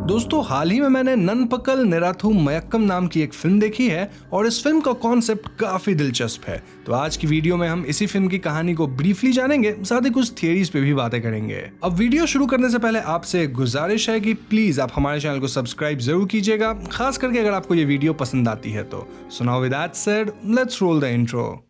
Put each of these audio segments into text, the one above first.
दोस्तों हाल ही में मैंने ननपकल निराथु मयक्कम नाम की एक फिल्म देखी है और इस फिल्म का कॉन्सेप्ट काफी दिलचस्प है। तो आज की वीडियो में हम इसी फिल्म की कहानी को ब्रीफली जानेंगे, साथ ही कुछ थियरीज पे भी बातें करेंगे। अब वीडियो शुरू करने से पहले आपसे गुजारिश है कि प्लीज आप हमारे चैनल को सब्सक्राइब जरूर कीजिएगा, खास करके अगर आपको ये वीडियो पसंद आती है तो। So now with that said, let's roll the intro.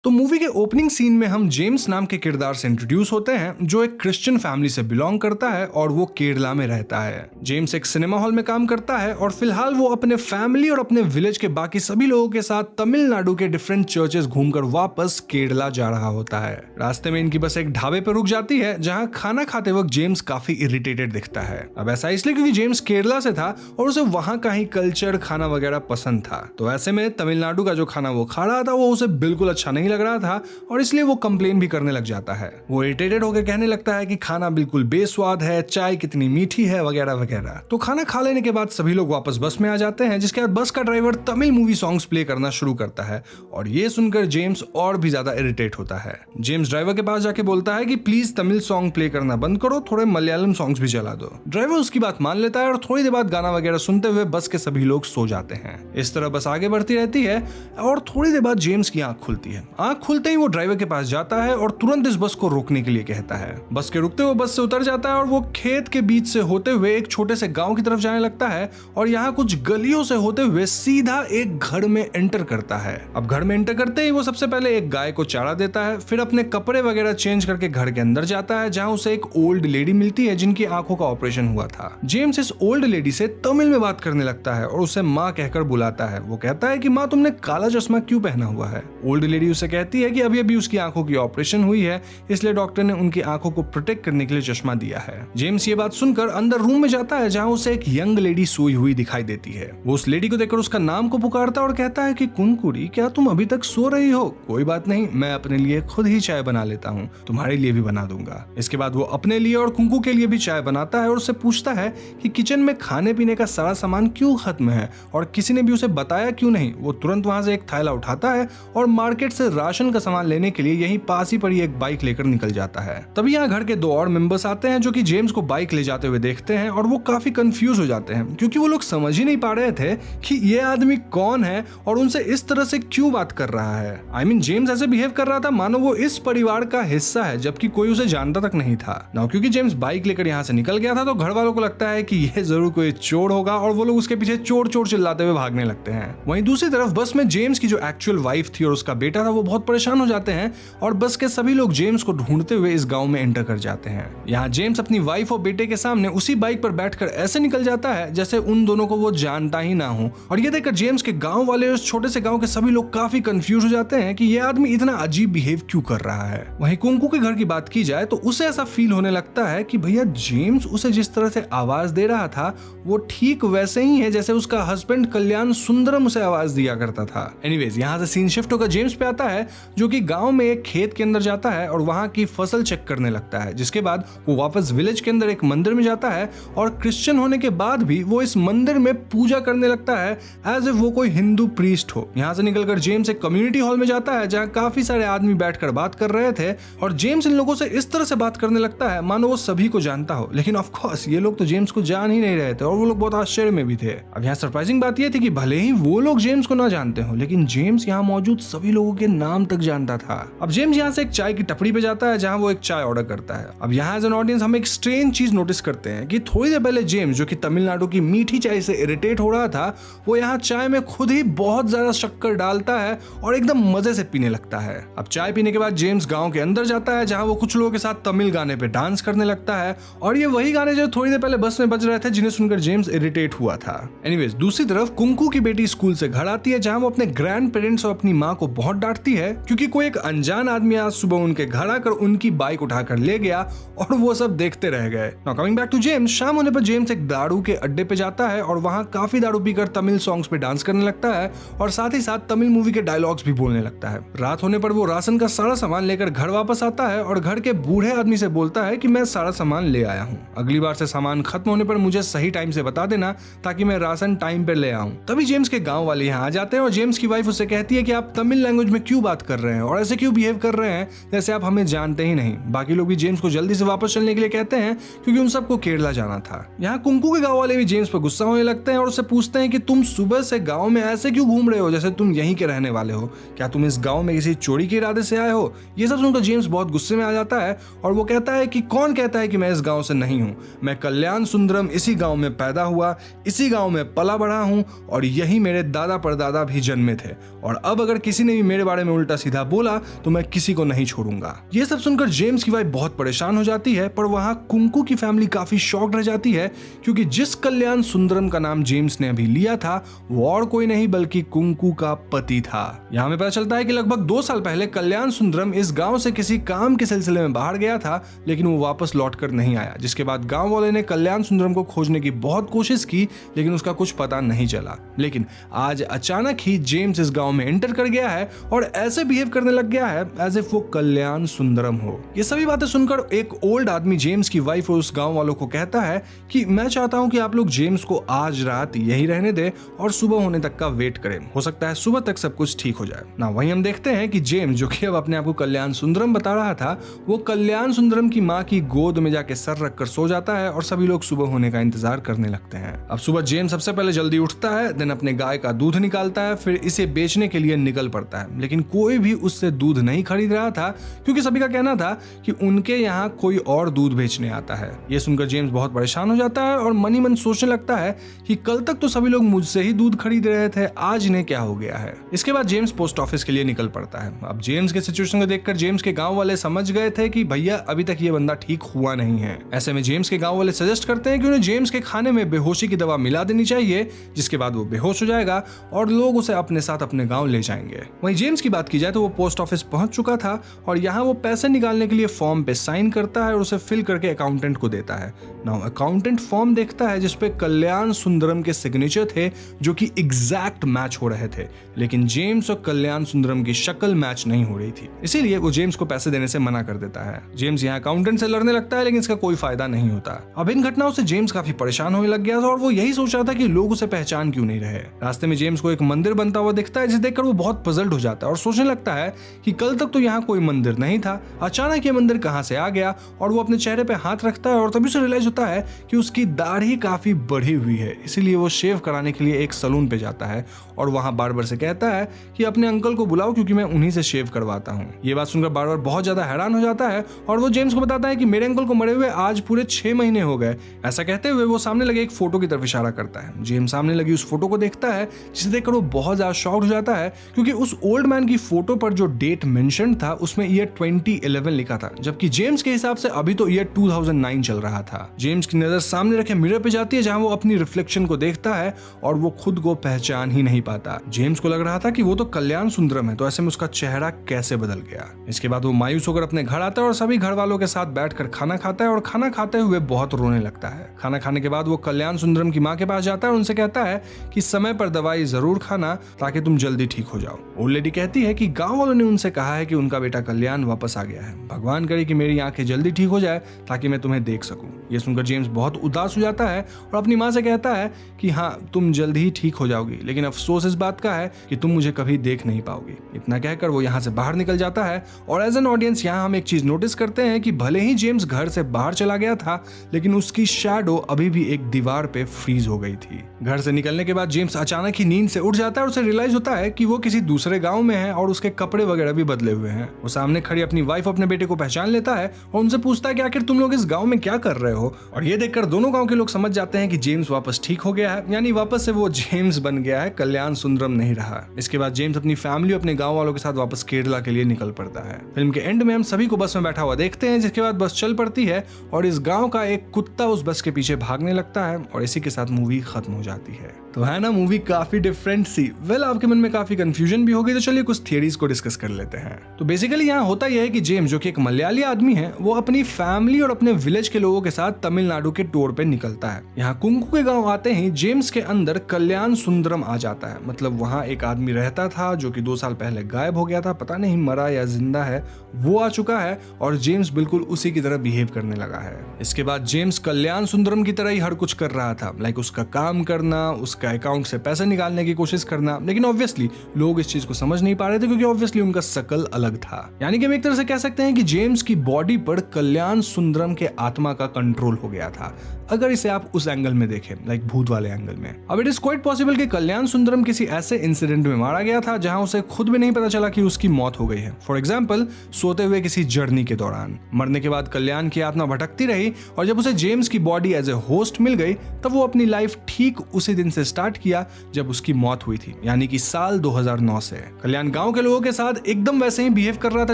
तो मूवी के ओपनिंग सीन में हम जेम्स नाम के किरदार से इंट्रोड्यूस होते हैं जो एक क्रिश्चियन फैमिली से बिलोंग करता है और वो केरला में रहता है। जेम्स एक सिनेमा हॉल में काम करता है और फिलहाल वो अपने फैमिली और अपने विलेज के बाकी सभी लोगों के साथ तमिलनाडु के डिफरेंट चर्चेस घूमकर वापस केरला जा रहा होता है। रास्ते में इनकी बस एक ढाबे पर रुक जाती है जहाँ खाना खाते वक्त जेम्स काफी इरिटेटेड दिखता है। अब ऐसा इसलिए क्योंकि जेम्स केरला से था और उसे वहाँ का ही कल्चर खाना वगैरह पसंद था। तो ऐसे में तमिलनाडु का जो खाना वो खा रहा था वो उसे बिल्कुल अच्छा नहीं लग रहा था और इसलिए वो कंप्लेन भी करने लग जाता है। वो इरिटेटेड होकर कहने लगता है कि खाना बिल्कुल बेस्वाद है, चाय कितनी मीठी है वगैरह वगैरह। तो खाना खा लेने के बाद सभी लोग वापस बस में आ जाते हैं, जिसके बाद बस का driver Tamil movie songs play करना शुरू करता है और ये सुनकर जेम्स और भी ज्यादा इरिटेट होता है। जेम्स ड्राइवर के पास जाके बोलता है कि प्लीज तमिल सॉन्ग प्ले करना बंद करो, थोड़े मलयालम सॉन्ग्स भी चला दो। ड्राइवर उसकी बात मान लेता है और थोड़ी देर बाद गाना वगैरह सुनते हुए बस के सभी लोग सो जाते हैं। इस तरह बस आगे बढ़ती रहती है और थोड़ी देर बाद जेम्स की आंख खुलती है। आंख खुलते ही वो ड्राइवर के पास जाता है और तुरंत इस बस को रोकने के लिए कहता है। बस के रुकते हुए बस से उतर जाता है और वो खेत के बीच से होते हुए एक छोटे से गांव की तरफ जाने लगता है और यहाँ कुछ गलियों से होते हुए सीधा एक घर में एंटर करता है। अब घर में एंटर करते ही वो सबसे पहले एक गाय को चारा देता है, फिर अपने कपड़े वगैरह चेंज करके घर के अंदर जाता है जहाँ उसे एक ओल्ड लेडी मिलती है जिनकी आंखों का ऑपरेशन हुआ था। जेम्स इस ओल्ड लेडी से तमिल में बात करने लगता है और उसे माँ कहकर बुलाता है। वो कहता है कि माँ तुमने काला चश्मा क्यों पहना हुआ है। ओल्ड लेडी उसे कहती है कि अभी अभी उसकी आंखों की ऑपरेशन हुई है, इसलिए डॉक्टर ने उनकी आंखों को प्रोटेक्ट करने के लिए चश्मा दिया है। जेम्स ये बात सुनकर अंदर रूम में जाता है जहां उसे एक यंग लेडी सोई हुई दिखाई देती है। वो उस लेडी को देखकर उसका नाम को पुकारता है और कहता है कि कुनकुरी, क्या तुम अभी तक सो रही हो? कोई बात नहीं, मैं अपने लिए खुद ही चाय बना लेता हूँ, तुम्हारे लिए भी बना दूंगा। इसके बाद वो अपने लिए और कुंकू के लिए भी चाय बनाता है और उससे पूछता है कि किचन में खाने पीने का सारा सामान क्यों खत्म है और किसी ने भी उसे बताया क्यों नहीं। वो तुरंत वहां से एक थैला उठाता है और मार्केट से राशन का सामान लेने के लिए यहीं पास ही पड़ी एक बाइक लेकर निकल जाता है। तभी यहाँ घर के दो और मेंबर्स आते हैं जो कि जेम्स को बाइक ले जाते हुए देखते हैं और वो काफी कंफ्यूज हो जाते हैं क्योंकि वो लोग समझ ही नहीं पा रहे थे कि ये आदमी कौन है और उनसे इस तरह से क्यों बात कर रहा है। आई मीन जेम्स ऐसे बिहेव कर रहा था मानो वो इस परिवार का हिस्सा है जबकि कोई उसे जानता तक नहीं था। ना क्योंकि जेम्स बाइक लेकर यहाँ से निकल गया था तो घर वालों को लगता है कि ये जरूर कोई चोर होगा और वो लोग उसके पीछे चोर चोर चिल्लाते हुए भागने लगते हैं। वहीं दूसरी तरफ बस में जेम्स की जो एक्चुअल वाइफ थी और उसका बेटा था वो बहुत परेशान हो जाते हैं और बस के सभी लोग जेम्स को ढूंढते हुए इस गांव में एंटर कर जाते हैं। यहाँ जेम्स अपनी वाइफ और बेटे के सामने उसी बाइक पर बैठकर ऐसे निकल जाता है जैसे उन दोनों को वो जानता ही ना हो और ये देखकर जेम्स के गांव वाले उस छोटे से गांव के सभी लोग काफी कंफ्यूज हो जाते हैं कि ये आदमी इतना अजीब बिहेव क्यों कर रहा है। वहीं कुंकू के घर की बात की जाए तो उसे ऐसा फील होने लगता है कि भैया जेम्स उसे जिस तरह से आवाज दे रहा था वो ठीक वैसे ही है जैसे उसका हस्बैंड कल्याण सुंदरम उसे आवाज दिया करता था। एनीवेज यहाँ से सीन शिफ्ट होकर जेम्स पे आता है जो कि गांव में एक खेत के अंदर जाता है और वहां की फसल चेक करने लगता है, जिसके बाद वो वापस विलेज के अंदर एक मंदिर में जाता है और क्रिश्चियन होने के बाद भी वो इस मंदिर में पूजा करने लगता है एज इफ वो कोई हिंदू प्रीस्ट हो। यहाँ से निकलकर जेम्स एक कम्युनिटी हॉल में जाता है जहाँ काफी सारे आदमी बैठकर बात कर रहे थे और जेम्स इन लोगों से इस तरह से बात करने लगता है मानो वो सभी को जानता हो, लेकिन ऑफ कोर्स ये लोग तो जेम्स को जान ही नहीं रहे थे और वो लोग बहुत आश्चर्य में भी थे। अब यहाँ सरप्राइजिंग बात यह थी कि भले ही वो लोग जेम्स को ना जानते हो लेकिन जेम्स यहाँ मौजूद सभी लोगों के नाम तक जानता था। अब जेम्स यहाँ से एक चाय की टपरी पे जाता है जहाँ वो एक चाय ऑर्डर करता है। अब यहाँ एज एन ऑडियंस हम एक स्ट्रेंज चीज नोटिस करते हैं कि थोड़ी देर पहले जेम्स जो कि तमिलनाडु की मीठी चाय से इरिटेट हो रहा था वो यहाँ चाय में खुद ही बहुत ज्यादा शक्कर डालता है और एकदम मजे से पीने लगता है। अब चाय पीने के बाद जेम्स गांव के अंदर जाता है जहाँ वो कुछ लोगों के साथ तमिल गाने पे डांस करने लगता है और ये वही गाने जो थोड़ी देर पहले बस में बज रहे थे जिन्हें सुनकर जेम्स इरिटेट हुआ था। एनीवेज दूसरी तरफ कुंकू की बेटी स्कूल से घर आती है जहाँ वो अपने ग्रैंड पेरेंट्स और अपनी माँ को बहुत डांटती है क्योंकि कोई एक अनजान आदमी आज सुबह उनके घर आकर उनकी बाइक उठाकर ले गया और वो सब देखते रह गए। Now coming back to James, शाम होने पर जेम्स एक दारू के अड्डे पे जाता है और वहाँ काफी दारू पीकर तमिल सॉन्ग्स पे डांस करने लगता है और साथ ही साथ तमिल मूवी के डायलॉग्स भी बोलने लगता है। रात होने पर वो राशन का सारा सामान लेकर घर वापस आता है और घर के बूढ़े आदमी से बोलता है कि मैं सारा सामान ले आया हूँ, अगली बार से सामान खत्म होने पर मुझे सही टाइम से बता देना ताकि मैं राशन टाइम पर ले आऊँ। तभी जेम्स के गाँव वाले यहाँ आ जाते हैं और जेम्स की वाइफ उसे कहती है कि आप तमिल लैंग्वेज में क्यों बात कर रहे हैं और ऐसे क्यों बिहेव कर रहे हैं जैसे आप हमें जानते ही नहीं। बाकी लोग भी जेम्स को जल्दी से वापस चलने के लिए कहते हैं क्योंकि उन सबको केरला जाना था। यहाँ कुंकू के गाँव वाले भी जेम्स पर गुस्सा होने लगते हैं और उससे पूछते हैं कि तुम सुबह से गाँव में ऐसे क्यों घूम रहे हो जैसे तुम यहीं के रहने वाले हो, क्या तुम इस गाँव में किसी चोरी के इरादे से आए हो। ये सब सुनकर जेम्स बहुत गुस्से में आ जाता है और वो कहता है कि कौन कहता है कि मैं इस गाँव से नहीं हूँ, मैं कल्याण सुंदरम इसी गाँव में पैदा हुआ, इसी गाँव में पला बढ़ा हूँ और यही मेरे दादा परदादा भी जन्मे थे और अब अगर किसी ने भी मेरे बारे में उल्टा सीधा बोला तो मैं किसी को नहीं छोड़ूंगा। ये सब सुनकर जेम्स की वाइफ बहुत परेशान हो जाती है, पर वहां कुंकू की फैमिली काफी शॉक्ड रह जाती है क्योंकि जिस कल्याण सुंदरम का नाम जेम्स ने अभी लिया था वो और कोई नहीं बल्कि कुंकू का पति था। यहाँ हमें पता चलता है कि लगभग 2 साल पहले कल्याण सुंदरम इस गाँव से किसी काम के सिलसिले में बाहर गया था, लेकिन वो वापस लौट कर नहीं आया, जिसके बाद गाँव वाले ने कल्याण सुंदरम को खोजने की बहुत कोशिश की लेकिन उसका कुछ पता नहीं चला। लेकिन आज अचानक ही जेम्स इस गांव में एंटर कर गया है और ऐसे बिहेव करने लग गया है एज इफ वो कल्याण सुंदरम हो। ये सभी बातें सुनकर एक ओल्ड आदमी जेम्स की वाइफ और उस गांव वालों को कहता है कि मैं चाहता हूं कि आप लोग जेम्स को आज रात यही रहने दे और सुबह होने तक का वेट करें, हो सकता है सुबह तक सब कुछ ठीक हो जाए ना। वहीं हम देखते हैं कि जेम्स, जो कि अब अपने आप को कल्याण सुंदरम बता रहा था, वो कल्याण सुंदरम की माँ की गोद में जाके सर रखकर सो जाता है और सभी लोग सुबह होने का इंतजार करने लगते हैं। अब सुबह जेम्स सबसे पहले जल्दी उठता है, देन अपने गाय का दूध निकालता है, फिर इसे बेचने के लिए निकल पड़ता है, लेकिन कोई भी उससे दूध नहीं खरीद रहा था क्योंकि सभी का कहना था कि उनके यहाँ कोई और दूध बेचने आता है। ये सुनकर जेम्स बहुत परेशान हो जाता है और मनी मन सोचने लगता है कि कल तक तो सभी लोग मुझसे ही दूध खरीद रहे थे, आज इन्हें क्या हो गया है। इसके बाद जेम्स पोस्ट ऑफिस के लिए निकल पड़ता है। अब जेम्स के सिचुएशन को देखकर जेम्स के गाँव वाले समझ गए थे कि भैया अभी तक ये बंदा ठीक हुआ नहीं है। ऐसे में जेम्स के गाँव वाले सजेस्ट करते हैं कि उन्हें जेम्स के खाने में बेहोशी की दवा मिला देनी चाहिए, जिसके बाद वो बेहोश हो जाएगा और लोग उसे अपने साथ अपने गांव ले जाएंगे। वहीं जेम्स की बात की जाए तो वो पोस्ट ऑफिस पहुंच चुका था और यहाँ वो पैसे निकालने के लिए फॉर्म पे साइन करता है और उसे फिल करके अकाउंटेंट को देता है। नाउ अकाउंटेंट फॉर्म देखता है जिसपे कल्याण सुंदरम के सिग्नेचर थे जो कि एग्जैक्ट मैच हो रहे थे, लेकिन जेम्स और कल्याण सुंदरम की शक्ल मैच नहीं हो रही थी, इसीलिए वो जेम्स को पैसे देने से मना कर देता है। जेम्स यहाँ अकाउंटेंट से लड़ने लगता है लेकिन इसका कोई फायदा नहीं होता। अब इन घटनाओं से जेम्स काफी परेशान होने लग गया था और वो यही सोच रहा था कि लोग उसे पहचान क्यों नहीं रहे। रास्ते में जेम्स को एक मंदिर बनता हुआ दिखता है जिसे देखकर वो बहुत पजल्ड हो जाता है और सोचने लगता है कि कल तक तो यहाँ कोई मंदिर नहीं था, अचानक ये मंदिर कहाँ से आ गया। और वो अपने चेहरे पे हाथ रखता है और तभी उसे रियलाइज होता है कि उसकी दाढ़ी काफी बढ़ी हुई है, इसीलिए वो शेव कराने के लिए एक सलून पे जाता है और वहाँ बार्बर से कहता है कि अपने अंकल को बुलाओ क्योंकि मैं उन्हीं से शेव करवाता हूँ। ये बात सुनकर बार्बर बहुत ज्यादा हैरान हो जाता है और वो जेम्स को बताता है कि मेरे अंकल को मरे हुए आज पूरे 6 महीने हो गए। ऐसा कहते हुए वो सामने लगे एक फोटो की तरफ इशारा करता है। जेम्स सामने लगी उस फोटो को देखता है जिसे देखकर वो बहुत ज्यादा शॉक्ड हो जाता है क्योंकि उस ओल्ड मैन की फोटो पर जो डेट मेंशन था उसमें ईयर 2011 लिखा था, जबकि जेम्स के हिसाब से अभी तो ईयर 2009 चल रहा था। जेम्स की नजर सामने रखे मिरर पे जाती है जहां वो अपनी रिफ्लेक्शन को देखता है और वो खुद को पहचान ही नहीं पाता। जेम्स को लग रहा था कि वो तो कल्याण सुंदरम है, तो ऐसे में उसका चेहरा कैसे बदल गया। इसके बाद वो मायूस होकर अपने घर आता है और सभी घर वालों के साथ बैठकर खाना खाता है और खाना खाते हुए बहुत रोने लगता है। खाना खाने के बाद वो कल्याण सुंदरम की माँ के पास जाता है और उनसे कहता है कि समय पर दवाई जरूर खाना ताकि तुम जल्दी ठीक हो जाओ। ओल्ड लेडी कहती है कि गांव वालों ने उनसे कहा है कि उनका बेटा कल्याण वापस आ गया है, भगवान करे कि मेरी आंखें जल्दी ठीक हो जाए ताकि मैं तुम्हें देख सकूं। ये सुनकर जेम्स बहुत उदास हो जाता है और अपनी माँ से कहता है कि हाँ तुम जल्द ही ठीक हो जाओगी, लेकिन अफसोस इस बात का है कि तुम मुझे कभी देख नहीं पाओगी। इतना कहकर वो यहाँ से बाहर निकल जाता है और एज एन ऑडियंस यहाँ हम एक चीज नोटिस करते हैं कि भले ही जेम्स घर से बाहर चला गया था लेकिन उसकी शैडो अभी भी एक दीवार पे फ्रीज हो गई थी। घर से निकलने के बाद जेम्स अचानक ही नींद से उठ जाता है और उसे रियलाइज होता है कि वो किसी दूसरे गांव में है और उसके कपड़े वगैरह भी बदले हुए हैं। वो सामने खड़ी अपनी वाइफ अपने बेटे को पहचान लेता है और उनसे पूछता है कि आखिर तुम लोग इस गांव में क्या कर रहे हो। और ये देखकर दोनों गांव के लोग समझ जाते हैं कि जेम्स वापस ठीक हो गया है, यानी वापस से वो जेम्स बन गया है, कल्याण सुंदरम नहीं रहा। इसके बाद जेम्स अपनी फैमिली अपने गांव वालों के साथ वापस केरला के लिए निकल पड़ता है। फिल्म के एंड में हम सभी को बस में बैठा हुआ देखते हैं, जिसके बाद बस चल पड़ती है और इस गांव का एक कुत्ता उस बस के पीछे भागने लगता है और इसी के साथ मूवी खत्म हो जाती है। तो है ना मूवी काफी डिफरेंट सी। वेल आपके मन में काफी कंफ्यूजन भी होगी, तो चलिए कुछ थियरीज को डिस्कस कर लेते हैं। तो बेसिकली यहाँ होता यह है कि जेम्स जो कि एक मलयाली आदमी है वो अपनी फैमिली और अपने विलेज के लोगों के साथ तमिलनाडु के टूर पे निकलता है। यहाँ कुंकू के गांव आते ही जेम्स के अंदर कल्याण सुंदरम आ जाता है। मतलब वहाँ एक आदमी रहता था जो कि 2 साल पहले गायब हो गया था, पता नहीं मरा या जिंदा है, वो आ चुका है और जेम्स बिल्कुल उसी की तरह बिहेव करने लगा है। इसके बाद जेम्स कल्याण सुंदरम की तरह ही हर कुछ कर रहा था, लाइक उसका काम करना, उसका अकाउंट से पैसे निकालने की कोशिश करना, लेकिन ऑब्वियसली लोग इस चीज को समझ नहीं पा रहे थे क्योंकि ऑब्वियसली उनका शकल अलग था। यानी कि हम एक तरह से कह सकते हैं कि जेम्स की बॉडी पर कल्याण सुंदरम के आत्मा का कंट्रोल हो गया था, अगर इसे आप उस एंगल में देखें, लाइक भूत वाले एंगल में। अब इट इज क्वाइट पॉसिबल कि कल्याण सुंदरम किसी ऐसे इंसिडेंट में मारा गया था जहां उसे खुद भी नहीं पता चला कि उसकी मौत हो गई है। फॉर एग्जाम्पल, सोते हुए किसी जर्नी के दौरान। मरने के बाद कल्याण की आत्मा भटकती रही और जब उसे जेम्स की बॉडी एज ए होस्ट मिल गई तब वो अपनी लाइफ ठीक उसी दिन से स्टार्ट किया जब उसकी मौत हुई थी, यानी कि साल 2009 से। कल्याण गांव के लोगों के साथ एकदम वैसे ही बिहेव कर रहा था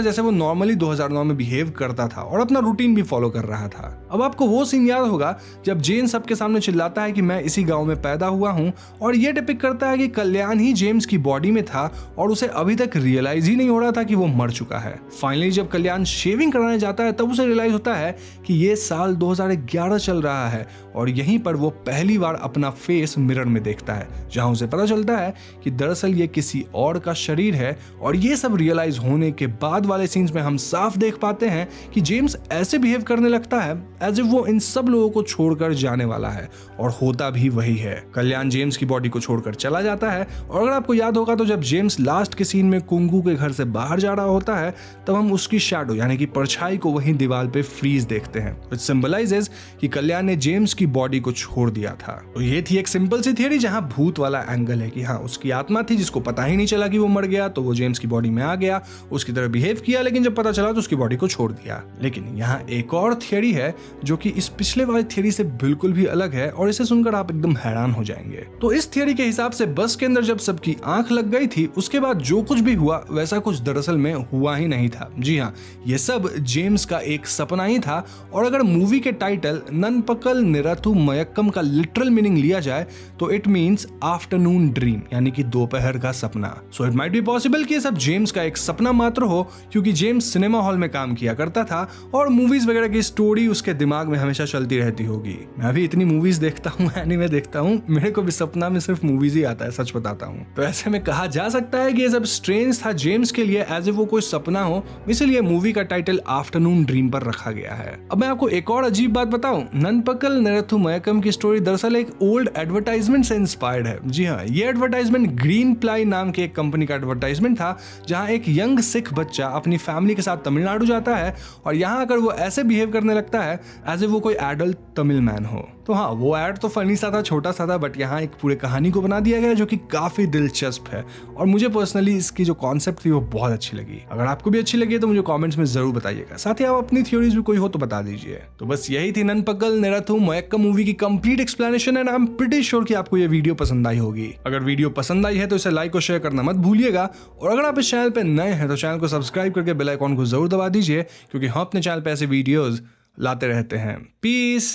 जैसे वो नॉर्मली 2009 में बिहेव करता था और अपना रूटीन भी फॉलो कर रहा था। अब आपको वो सीन याद होगा जब जेन सबके सामने चिल्लाता है कि मैं इसी गांव में पैदा हुआ हूं, और ये डिपिक्ट करता है कि कल्याण ही जेम्स की बॉडी में था और उसे अभी तक रियलाइज ही नहीं हो रहा था कि वो मर चुका है। फाइनली जब कल्याण शेविंग कराने जाता है तब उसे रियलाइज होता है कि ये साल 2011 चल रहा है और यहीं पर वो पहली बार अपना फेस मिरर में देखता है, जहां उसे पता चलता है कि दरअसल ये किसी और का शरीर है। और ये सब रियलाइज होने के बाद वाले सीन्स में हम साफ देख पाते हैं कि जेम्स ऐसे बिहेव करने लगता है एज इफ वो इन सब लोगों को छोड़कर जाने वाला है, और होता भी वही है। कल्याण जेम्स की बॉडी को छोड़कर चला जाता है, और अगर आपको याद होगा तो जब जेम्स लास्ट के सीन में कुंगू के घर से बाहर जा रहा होता है तब हम उसकी शैडो यानी कि परछाई को वहीं दीवार पे फ्रीज देखते हैं, व्हिच सिंबलाइजेस कि कल्याण ने जेम्स की बॉडी को छोड़ दिया था। तो ये थी एक सिंपल सी थियरी जहां भूत वाला एंगल है कि हाँ, उसकी आत्मा थी जिसको पता ही नहीं चला कि वो मर गया, तो वो जेम्स की बॉडी में आ गया, उसकी तरह बिहेव किया, लेकिन जब पता चला तो उसकी बॉडी को छोड़ दिया। लेकिन यहाँ एक और थियरी है जो कि इस पिछले वाली थियरी से बिल्कुल भी अलग है और इसे सुनकर आप एकदम हैरान हो जाएंगे। तो इस थियरी के हिसाब से बस के अंदर जब सबकी आंख लग गई थी उसके बाद जो कुछ भी हुआ वैसा कुछ दरअसल में हुआ ही नहीं था। जी हाँ, ये सब जेम्स का एक सपना ही था। और अगर मूवी के टाइटल ननपकल निरथु मयक्कम का लिटरल मीनिंग लिया जाए तो इट मींस आफ्टरनून ड्रीम, यानी कि दोपहर का सपना। So it might be possible कि ये सब जेम्स का एक सपना मात्र हो, क्योंकि जेम्स सिनेमा हॉल में काम किया करता था और मूवीज वगैरह की स्टोरी उसके दिमाग में हमेशा चलती रहती होगी। मैं भी इतनी मूवीज देखता हूँ, एनीमे देखता हूँ, मेरे को भी सपना में सिर्फ मूवीज ही आता है, सच बताता हूँ। तो ऐसे में कहा जा सकता है कि ये सब स्ट्रेंज था जेम्स के लिए, एज इफ वो कोई सपना हो, इसलिए मूवी का टाइटल आफ्टरनून ड्रीम पर रखा गया है। अब मैं आपको एक और अजीब बात बताऊं, ननपकल निरथु मयक्कम की स्टोरी दरअसल एक ओल्ड एडवर्टाइजमेंट से इंस्पायर्ड है। जी हाँ, ये एडवर्टाइजमेंट ग्रीन प्लाई नाम की एक कंपनी का एडवर्टाइजमेंट था, जहां एक यंग सिख बच्चा अपनी फैमिली के साथ तमिलनाडु जाता है और यहाँ आकर वो ऐसे बिहेव करने लगता है एज इफ वो कोई एडल्ट तमिल मैन हो। तो हाँ, वो एड तो फनी सा था, छोटा सा था, बट यहाँ एक पूरे कहानी को बना दिया गया जो कि काफी दिलचस्प है और मुझे पर्सनली इसकी जो कॉन्सेप्ट थी वो बहुत अच्छी लगी। अगर आपको भी अच्छी लगी तो मुझे कमेंट्स में जरूर बताइएगा। साथ ही आप अपनी थ्योरीज भी कोई हो तो बता दीजिए। तो बस यही थी ननपकल निरथु मयक्कम मूवी की complete explanation and I am pretty sure कि आपको ये वीडियो पसंद आई होगी। अगर वीडियो पसंद आई है तो इसे लाइक और शेयर करना मत भूलिएगा, और अगर आप इस चैनल पे नए हैं तो चैनल को सब्सक्राइब करके बेल आइकॉन को जरूर दबा दीजिए, क्योंकि हम अपने चैनल पे ऐसे वीडियोस लाते रहते हैं। पीस।